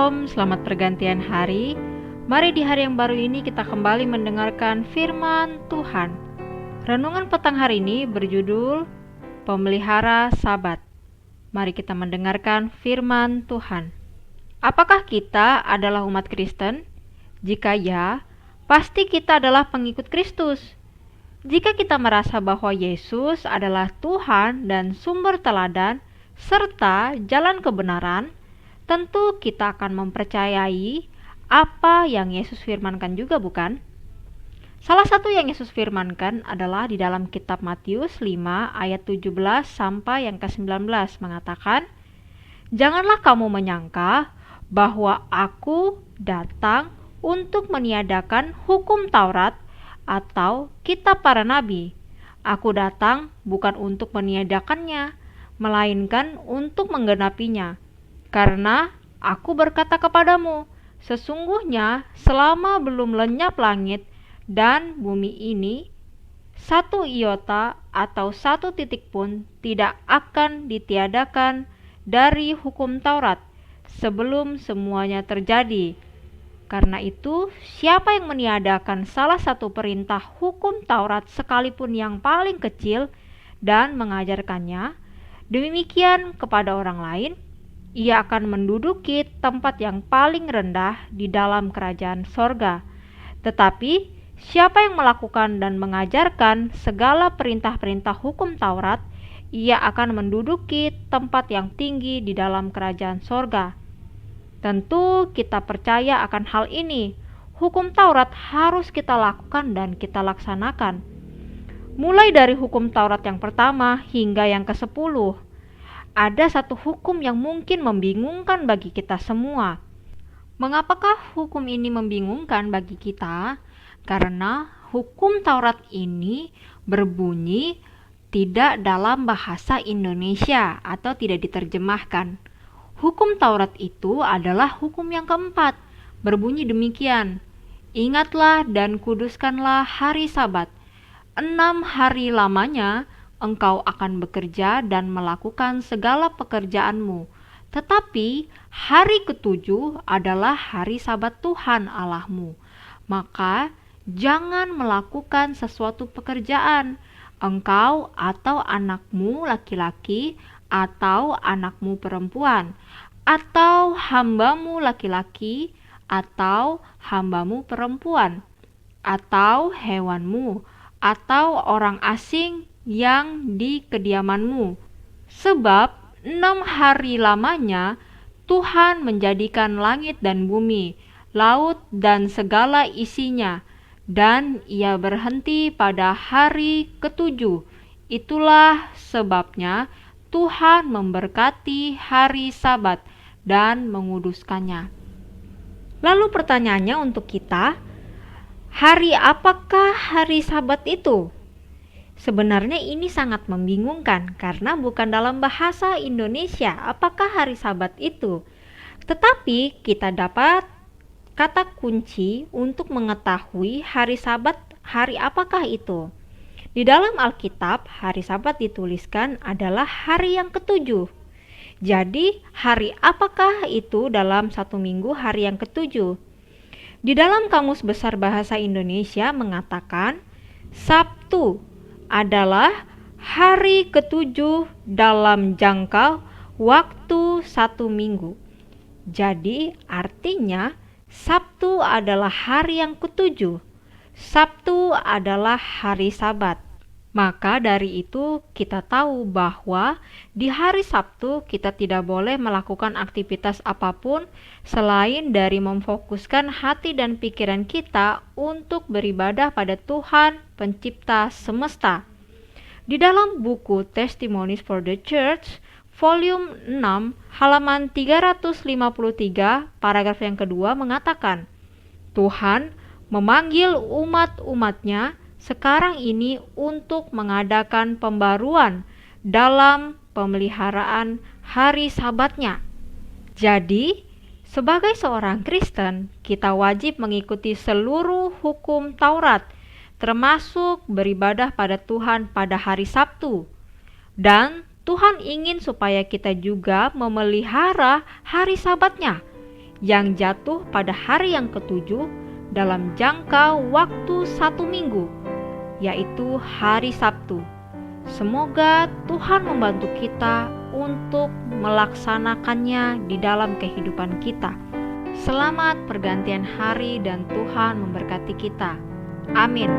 Shalom, selamat pergantian hari. Mari di hari yang baru ini kita kembali mendengarkan firman Tuhan. Renungan petang hari ini berjudul Pemelihara Sabat. Mari kita mendengarkan firman Tuhan. Apakah kita adalah umat Kristen? Jika ya, pasti kita adalah pengikut Kristus. Jika kita merasa bahwa Yesus adalah Tuhan dan sumber teladan serta jalan kebenaran, tentu kita akan mempercayai apa yang Yesus firmankan juga, bukan? Salah satu yang Yesus firmankan adalah di dalam kitab Matius 5 ayat 17 sampai yang ke-19 mengatakan, "Janganlah kamu menyangka bahwa aku datang untuk meniadakan hukum Taurat atau kitab para nabi. Aku datang bukan untuk meniadakannya, melainkan untuk menggenapinya. Karena aku berkata kepadamu, sesungguhnya selama belum lenyap langit dan bumi ini, satu iota atau satu titik pun tidak akan ditiadakan dari hukum Taurat sebelum semuanya terjadi. Karena itu, siapa yang meniadakan salah satu perintah hukum Taurat sekalipun yang paling kecil dan mengajarkannya demikian kepada orang lain, ia akan menduduki tempat yang paling rendah di dalam kerajaan sorga. Tetapi siapa yang melakukan dan mengajarkan segala perintah-perintah hukum Taurat, ia akan menduduki tempat yang tinggi di dalam kerajaan sorga." Tentu kita percaya akan hal ini. Hukum Taurat harus kita lakukan dan kita laksanakan. Mulai dari hukum Taurat yang pertama hingga yang ke-10. Ada satu hukum yang mungkin membingungkan bagi kita semua. Mengapakah hukum ini membingungkan bagi kita? Karena hukum Taurat ini berbunyi tidak dalam bahasa Indonesia atau tidak diterjemahkan. Hukum Taurat itu adalah hukum yang keempat, berbunyi demikian, "Ingatlah dan kuduskanlah hari Sabat. 6 hari lamanya engkau akan bekerja dan melakukan segala pekerjaanmu. Tetapi hari ketujuh adalah hari Sabat Tuhan Allahmu. Maka jangan melakukan sesuatu pekerjaan, engkau atau anakmu laki-laki atau anakmu perempuan, atau hambamu laki-laki atau hambamu perempuan, atau hewanmu, atau orang asing yang di kediamanmu. Sebab 6 hari lamanya Tuhan menjadikan langit dan bumi, laut dan segala isinya, dan ia berhenti pada hari ketujuh. Itulah sebabnya Tuhan memberkati hari Sabat dan menguduskannya." Lalu pertanyaannya untuk kita, hari apakah hari Sabat itu? Sebenarnya ini sangat membingungkan karena bukan dalam bahasa Indonesia apakah hari Sabat itu. Tetapi kita dapat kata kunci untuk mengetahui hari Sabat hari apakah itu. Di dalam Alkitab, hari Sabat dituliskan adalah hari yang ketujuh. Jadi, hari apakah itu dalam satu minggu hari yang ketujuh? Di dalam Kamus Besar Bahasa Indonesia mengatakan, Sabtu adalah hari ketujuh dalam jangka waktu satu minggu. Jadi, artinya Sabtu adalah hari yang ketujuh. Sabtu adalah hari Sabat. Maka dari itu kita tahu bahwa di hari Sabtu kita tidak boleh melakukan aktivitas apapun selain dari memfokuskan hati dan pikiran kita untuk beribadah pada Tuhan Pencipta semesta. Di dalam buku Testimonies for the Church, volume 6, halaman 353, paragraf yang kedua mengatakan, Tuhan memanggil umat-umatnya sekarang ini untuk mengadakan pembaruan dalam pemeliharaan hari Sabatnya. Jadi, sebagai seorang Kristen, kita wajib mengikuti seluruh hukum Taurat, termasuk beribadah pada Tuhan pada hari Sabtu. Dan Tuhan ingin supaya kita juga memelihara hari Sabatnya. yang jatuh pada hari yang ketujuh dalam jangka waktu 1 minggu, yaitu hari Sabtu. Semoga Tuhan membantu kita untuk melaksanakannya di dalam kehidupan kita. Selamat pergantian hari dan Tuhan memberkati kita. Amin.